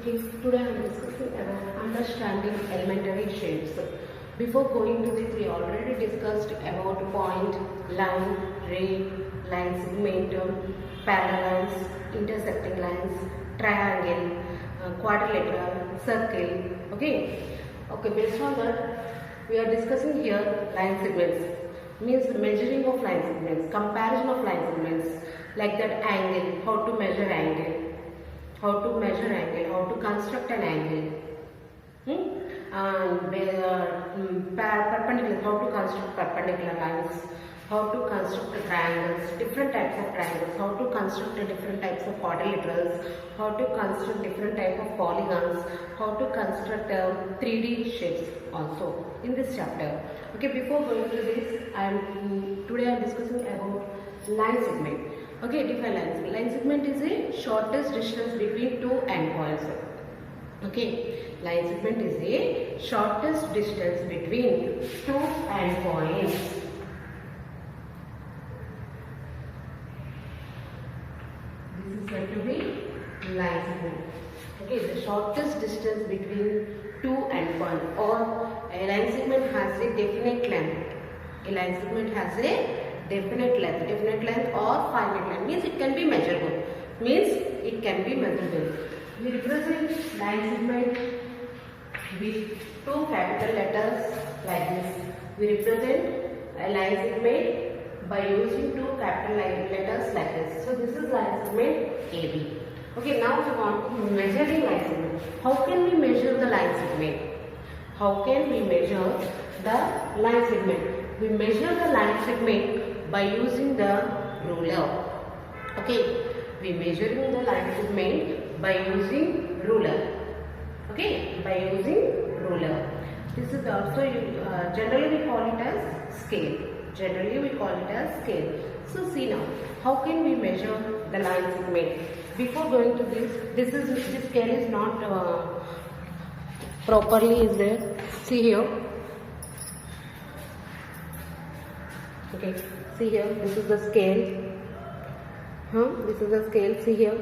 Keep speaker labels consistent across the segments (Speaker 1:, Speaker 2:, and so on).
Speaker 1: Okay, today I am discussing about understanding elementary shapes. Before going to this, we already discussed about point, line, ray, line segment, parallels, intersecting lines, triangle, quadrilateral, circle. Okay. Based on that, we are discussing here line segments. Means measuring of line segments, comparison of line segments, like that angle, how to measure angle. How to construct an angle, and perpendicular, how to construct perpendicular lines, how to construct triangles, different types of triangles, how to construct different types of quadrilaterals, how to construct different types of polygons, how to construct 3D shapes also in this chapter. Okay, before going to this, today I am discussing about line segment. Okay, define lines. Line segment is a shortest distance between two endpoints. Okay, line segment is a shortest distance between two endpoints. This is said to be line segment. Okay, the shortest distance between two endpoints, or a line segment has a definite length. A line segment has a definite length or finite length, means it can be measurable. We represent line segment with two capital letters like this. We represent a line segment by using two capital letters like this. So this is line segment AB. Okay, now we want to measure the line segment. How can we measure the line segment? We measure the line segment by using the ruler. Okay, we measuring the line segment by using ruler. Okay, by using ruler. This is also generally we call it as scale. So see now, how can we measure the line segment? Before going to this scale is not properly is there. See here. Okay, see here, this is the scale. See here.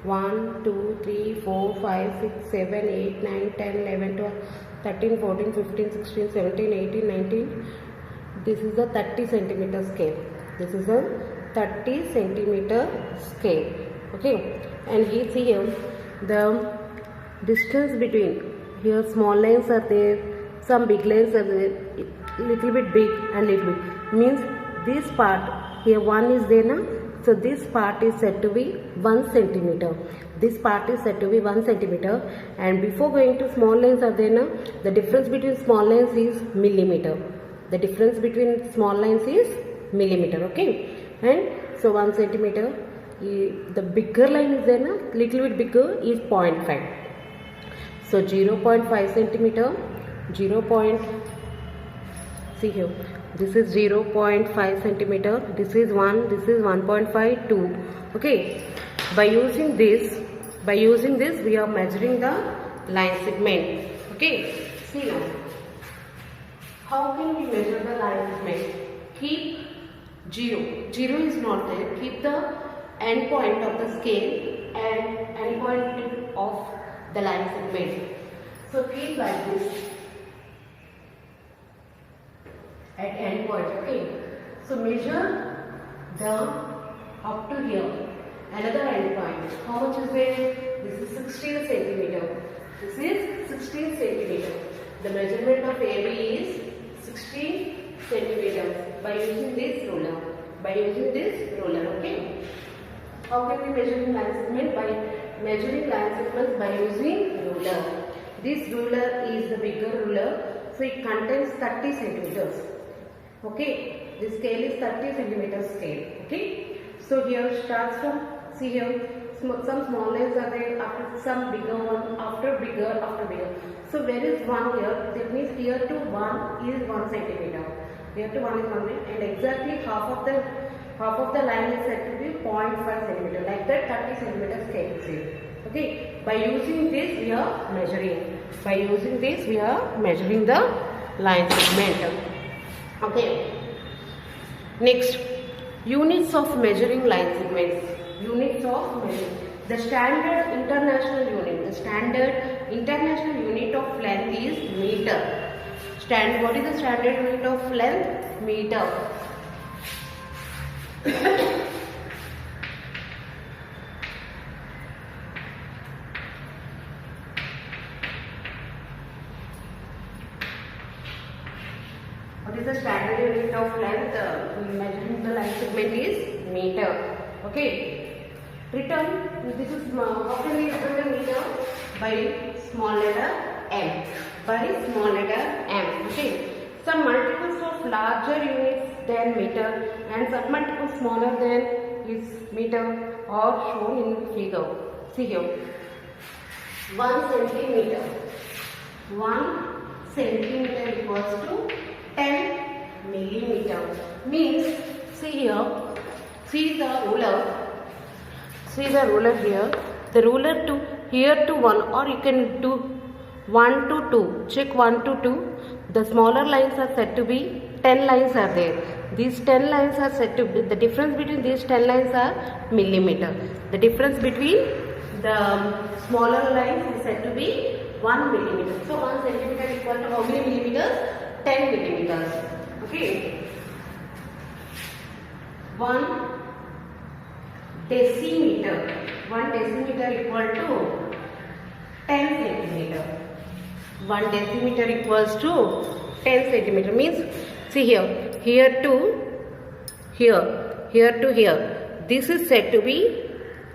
Speaker 1: 1, 2, 3, 4, 5, 6, 7, 8, 9, 10, 11, 12, 13, 14, 15, 16, 17, 18, 19. This is the 30 centimeter scale. Okay, and here see here, the distance between, here small lines are there, some big lines are there, little bit big and little bit, means this part here 1 is there now, so this part is said to be 1 centimeter. And before going to small lines are there now, the difference between small lines is millimeter. Okay, and so 1 centimeter. The bigger line is there now, little bit bigger is 0.5. So 0.5 centimeter. See here, this is 0.5 centimeter, this is 1, this is 1.5, 2. Okay, by using this we are measuring the line segment. Okay, see now, how can we measure the line segment? Keep 0 is not there, keep the end point of the scale and end point of the line segment. So keep like this at end point. Okay, so measure down up to here, another end point. How much is there? This is 16 centimeter. The measurement of AB is 16 centimeters by using this ruler. Okay, how can we measure line segment? By measuring line segments by using ruler. This ruler is the bigger ruler, so it contains 30 centimeters. Okay, this scale is 30 centimeter scale. Okay, so here starts from, see here, some small lines are there, after some bigger one, after bigger. So where is 1 here? That means here to 1 is 1 centimeter. And exactly half of the line is said to be 0.5 centimeter. Like that 30 centimeter scale is here. Okay, by using this we are measuring the line segment. Okay, next, units of measuring line segments. The standard international unit international unit of length is meter. What is the standard unit of length? Meter. What is the standard unit of length? Measuring the line segment is meter. Okay. Written. This is how can we represent meter? By small letter m. By small letter m. Okay. Some multiples of larger units than meter and some multiples smaller than is meter are shown in the figure. See here. 1 centimeter. 1 centimeter equals to 10 millimeter. Means, see here, see the ruler. See the ruler here. The ruler to here to 1, or you can do 1 to 2. Check 1 to 2. The smaller lines are said to be 10 lines are there. These 10 lines are said to be, the difference between these 10 lines are millimeter. The difference between the smaller lines is said to be 1 millimeter. So 1 centimeter equal to how many millimeters? 10 millimeters. Okay. 1 decimeter. 1 decimeter equal to 10 centimeter. 1 decimeter equals to 10 centimeter. Means, see here, here to here, here to here. This is said to be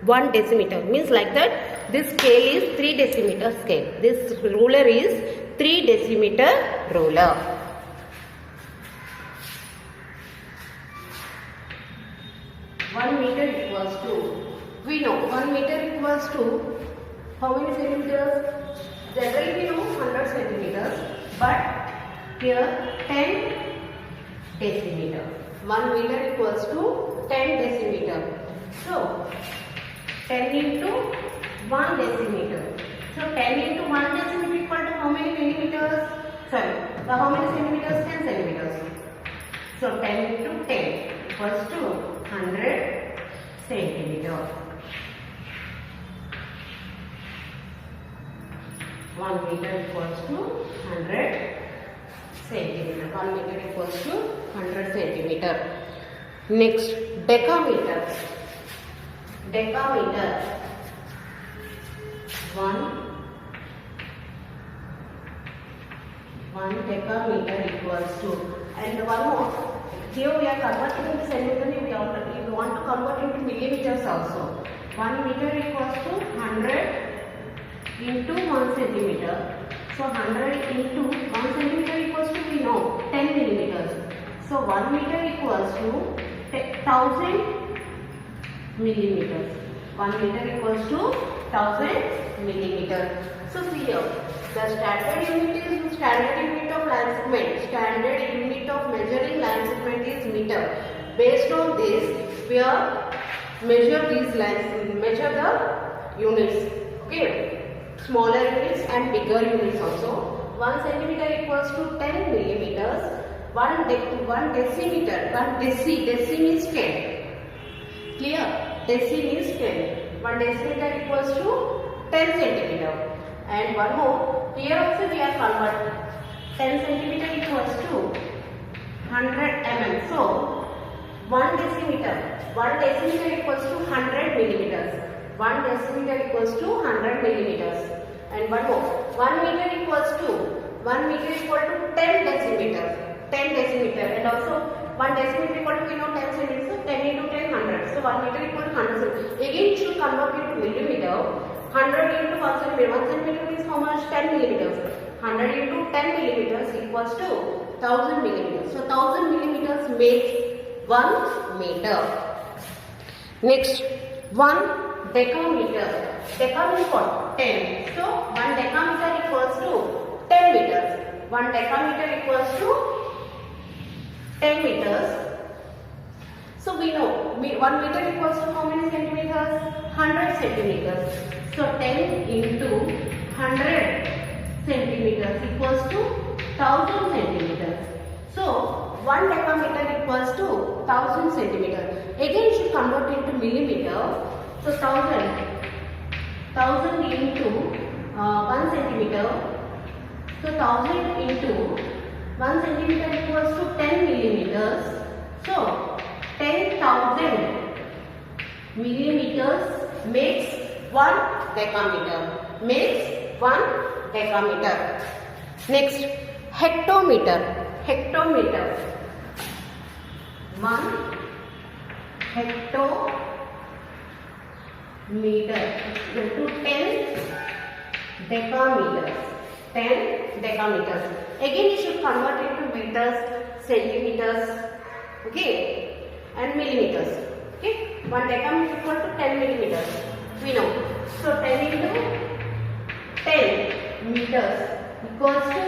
Speaker 1: 1 decimeter. Means like that, this scale is 3 decimeter scale. This ruler is 3 decimeter ruler. 1 meter equals to, we know 1 meter equals to how many centimeters? Generally we know 100 centimeters, but here 10 decimeter. 1 meter equals to 10 decimeter. So 10 into 1 decimeter. So 10 into 1 decimeter equal to how many millimeters? Sorry, how many centimeters? 10 centimeters. So 10 into 10 equals to 100 centimeter. 1 meter equals to 100 centimeter. 1 meter equals to 100 centimeter. Next, decameter. Decameter. 1 decameter equals to, and one more. Here we are converting into centimeter. We want to convert into millimeters also. 1 meter equals to 100 into 1 centimeter. So 100 into 1 centimeter equals to, we know, 10 millimeters. So 1 meter equals to 1000 millimeters. 1 meter equals to 1000 millimeters. So see here, the standard unit is standard unit of line segment. Standard unit of measuring line segment is meter. Based on this, we are measure these lines, measure the units. Okay. Smaller units and bigger units also. 1 centimeter equals to 10 millimeters. 1 decimeter. 1 deci means 10. Clear? Deci means 10. 1 decimeter equals to 10 centimeter. And one more. Here also we are converting. 10 centimeter equals to 100 mm. So 1 decimeter. 1 decimeter equals to 100 millimeters. 1 decimeter equals to 100 millimeters. And one more. 1 meter equals to 1 meter equal to 10 decimeter. 10 decimeter. And also 1 decimeter equal to, we know, 10 centimeters. So 10 into 10, 100. So 1 meter equal to 100 centimeters. Again it should convert into millimeter. 100 into 1 centimeter. 1 centimeter means how much? 10 millimeters. 100 into 10 millimeters equals to 1000 millimeters. So 1000 millimeters makes 1 meter. Next, 1 decameter. Deca means what? 10. So 1 decameter equals to 10 meters. 1 decameter equals to 10 meters. So we know 1 meter equals to how many centimeters? 100 centimeters. So 10 into 100 centimeters equals to 1000 centimeters. So 1 decameter equals to 1000 centimeters. Again you should convert into millimeter. So 1000 into 1 1 centimeter. So 1000 into 1 centimeter equals to 10 millimeters. So 10,000 millimeters makes 1 decameter. Makes 1 decameter. Next, hectometer. Hectometer. 1 hectometer equal to 10 decameters. 10 decameters. Again, you should convert it to meters, centimeters, okay, and millimeters. Okay, 1 decameter equal to 10 millimeters. We know. So 10 into 10 meters equals to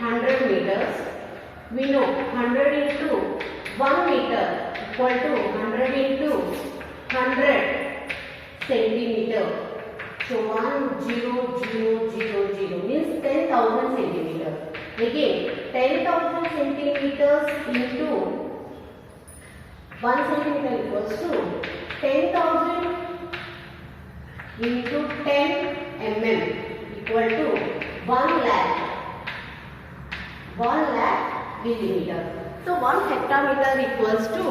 Speaker 1: 100 meters. We know 100 into 1 meter equal to 100 into 100 centimeter. So 10000 means 10,000 centimeters. Again, 10,000 centimeters into 1 centimeter equals to 10,000 into 10 mm equal to 1 lakh. 1 lakh millimeter. So 1 hectometer equals to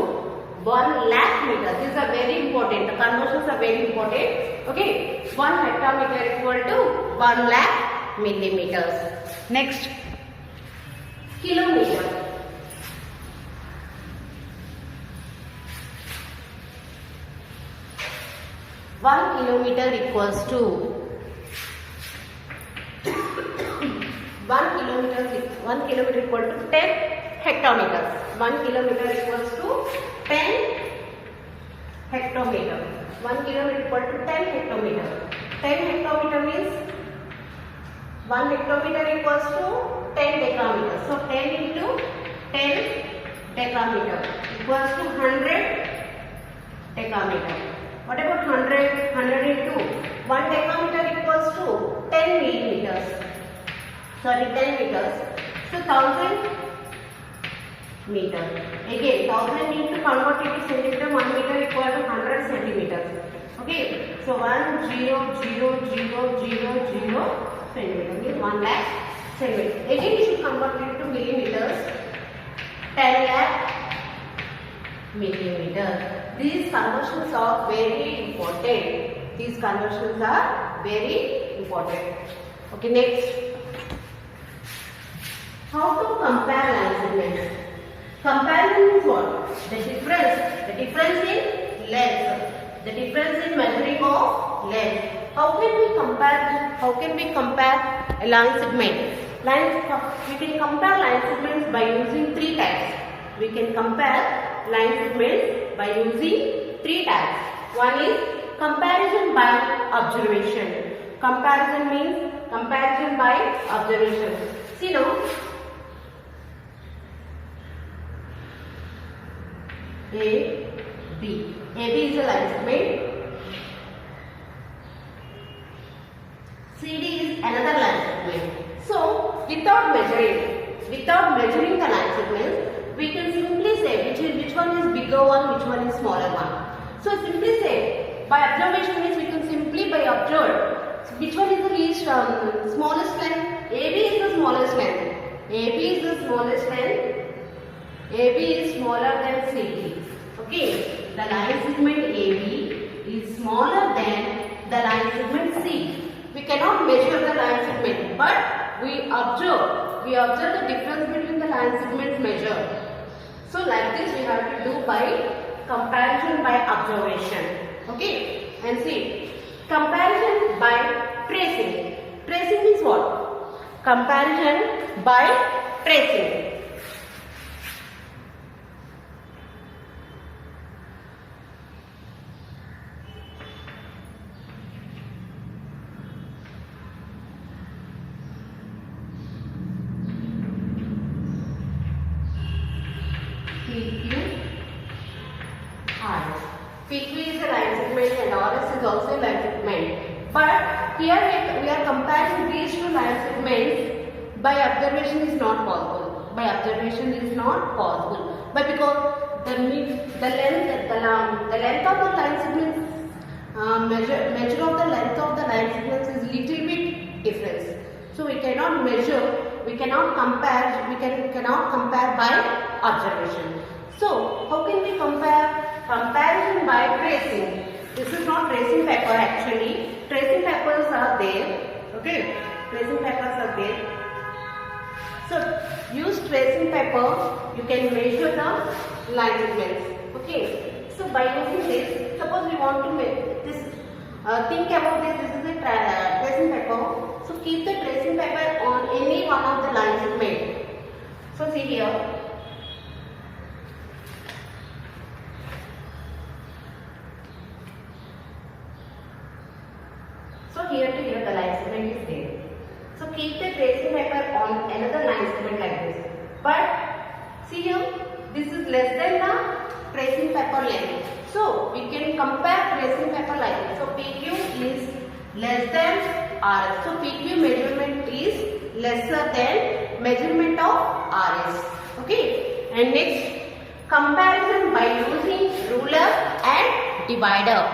Speaker 1: 1 lakh meter. These are very important. The conversions are very important. Okay. 1 hectometer equal to 1 lakh millimeters. Next, kilometer. One kilometer equals to 1 kilometer equal to 10 hectometers. 1 kilometer equals to 10 hectometer. 1 kilometer equal to 10 hectometer. 10 hectometer means 1 hectometer equals to 10 decameters. So 10 into 10 decameter equals to 100 decameter. What about 100? 100 into 1 decameter equals to 10 millimeters. Sorry, 10 meters. So 1000 meter. Again, 1000 into converted to centimeter, 1 meter equal to 100 centimeters. Okay. So 100,000 centimeter means 1 lakh centimeter. Again, you should convert it to millimeters. 10 lakh millimeter. These conversions are very important. These conversions are very important. Okay, next. How to compare line segments? Comparison is what? The difference in length. The difference in measuring of length. How can we compare a line segment? We can compare line segments by using 3 types. We can compare line segments by using 3 types. One is comparison by observation. Comparison means comparison by observation. See now. AB. AB is a line segment. CD is another line segment. So, without measuring the line segments, we can simply say which one is bigger one, which one is smaller one. So, simply say by observation means we can simply by observe which one is the least smallest length. AB is the smallest length. AB is the smallest length. AB is smaller than CD. Okay, the line segment AB is smaller than the line segment C. We cannot measure the line segment, but we observe the difference between the line segments measured. So like this we have to do by comparison by observation. Okay, and see, comparison by tracing. Tracing means what? Comparison by tracing. PQ is a line segment and RS is also a line segment. But here we are comparing these two line segments by observation is not possible. By observation is not possible. But because the length of the line segments, measure of the length of the line segments is little bit different. So we cannot measure, we cannot compare, cannot compare by observation. So how can we compare? Comparison by tracing. This is not tracing paper actually. Tracing papers are there. Okay, tracing papers are there. So use tracing paper. You can measure the line segments. Okay. So by using this, suppose we want to make this. Think about this. This is a tracing paper. So keep the tracing paper on any one of the line segment. So see here. So here to here the line segment is there. So keep the tracing paper on another line segment like this. But see here, this is less than the tracing paper length. So we can compare tracing paper like this. So PQ is less than RS. So PQ measurement is lesser than measurement of RS. Okay. And next, comparison by using ruler and divider.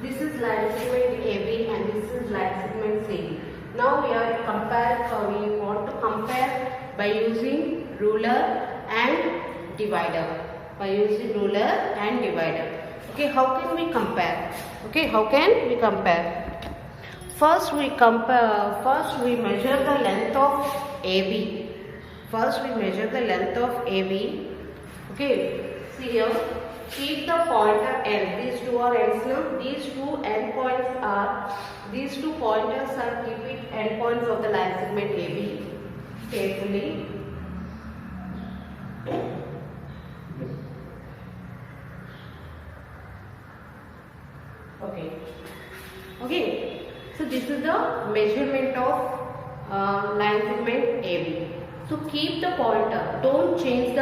Speaker 1: This is line segment AB and this is line segment CD. Now we want to compare by using ruler and divider. By using ruler and divider. Okay, how can we compare? Okay, how can we compare? First we measure the length of AB. First we measure the length of AB. Okay, see here. Keep the pointer end. These two are ends now. These two pointers are keep end points of the line segment AB. Carefully. Okay. So this is the measurement of line segment AB. So keep the pointer. Don't change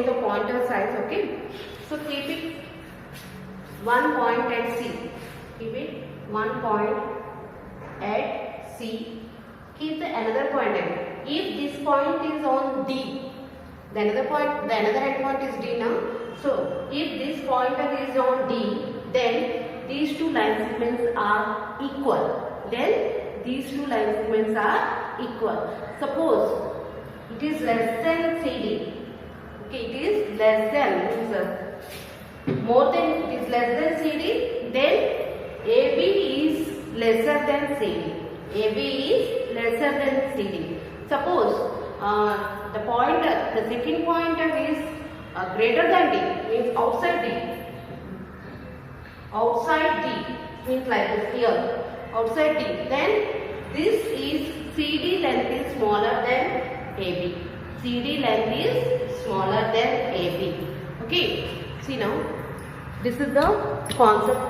Speaker 1: the pointer size. Okay. So keep it one point at C. Keep it one point at C. Keep the another point at. If this point is on D, the another end point is D now. So if this pointer is on D, then these two line segments are equal. Suppose it is less than CD. Okay, it is less than more than it is less than CD. Then AB is lesser than CD. AB is lesser than CD. Suppose the second pointer is greater than D, means outside D. Outside D means like this here. Outside D. Then this is CD length is smaller than AB. CD length is smaller than AB. Okay. See now. This is the concept.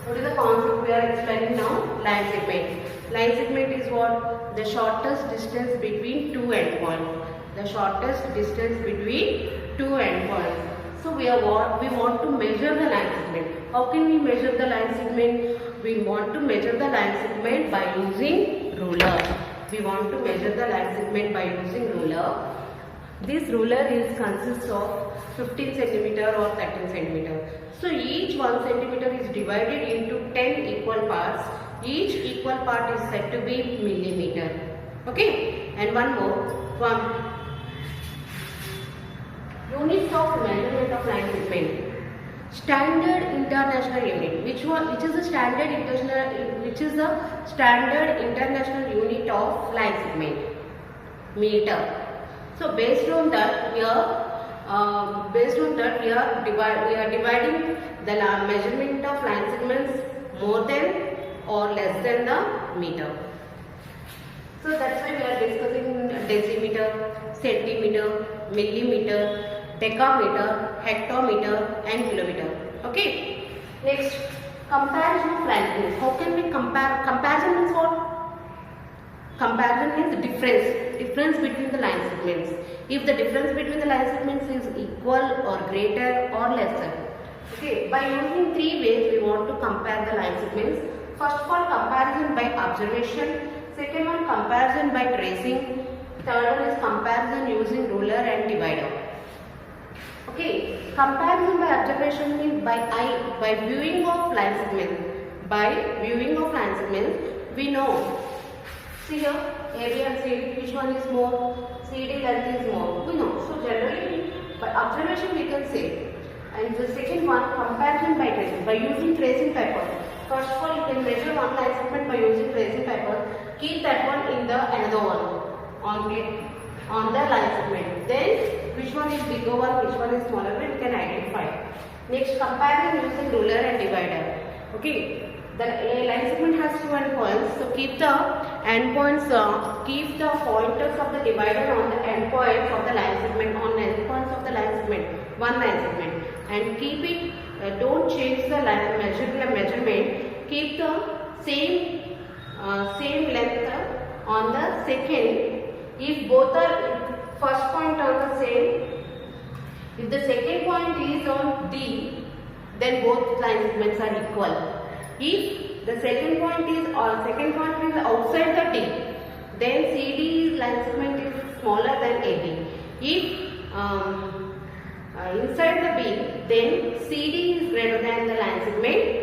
Speaker 1: What is the concept we are explaining now? Line segment. Line segment is what? The shortest distance between two endpoints. The shortest distance between two endpoints. So we want to measure the line segment. How can we measure the line segment? We want to measure the line segment by using ruler. This ruler consists of 15 centimeter or 13 centimeter. So each 1 centimeter is divided into 10 equal parts. Each equal part is said to be millimeter. Okay. And one more. Units of measurement of line segment. Standard international unit. Which is the standard international unit of line segment? Meter. So based on that we are dividing the measurement of line segments more than or less than the meter. So that's why we are discussing decimeter, centimeter, millimeter, decameter, hectometer and kilometer. Okay. Next, comparison of line segments. How can we compare? Comparison means what? Comparison means difference between the line segments. If the difference between the line segments is equal or greater or lesser. Okay. By using three ways we want to compare the line segments. First of all, comparison by observation. Second one, comparison by tracing. Third one is comparison using ruler and divider. Okay, comparison by observation means by viewing of line segment. by viewing of line segments, we know. See here, AB and CD, which one is more? CD length is more. We know. So generally, by observation we can say. And the second one, comparison by tracing, by using tracing paper. First of all, you can measure one line segment by using tracing paper. Keep that one in the another one on the line segment. Then which one is bigger one, which one is smaller one, you can identify. Next, comparing using ruler and divider. Okay. The line segment has two endpoints, so keep the endpoints, keep the pointers of the divider on the endpoints of the line segment, on endpoints of the line segment, one line segment, and keep it. Don't change the measurement. Keep the same length on the second. If both are first point are the same, if the second point is on D, then both line segments are equal. If the second point is outside the D, then CD line segment is smaller than AB. If inside the B, then CD is greater than the line segment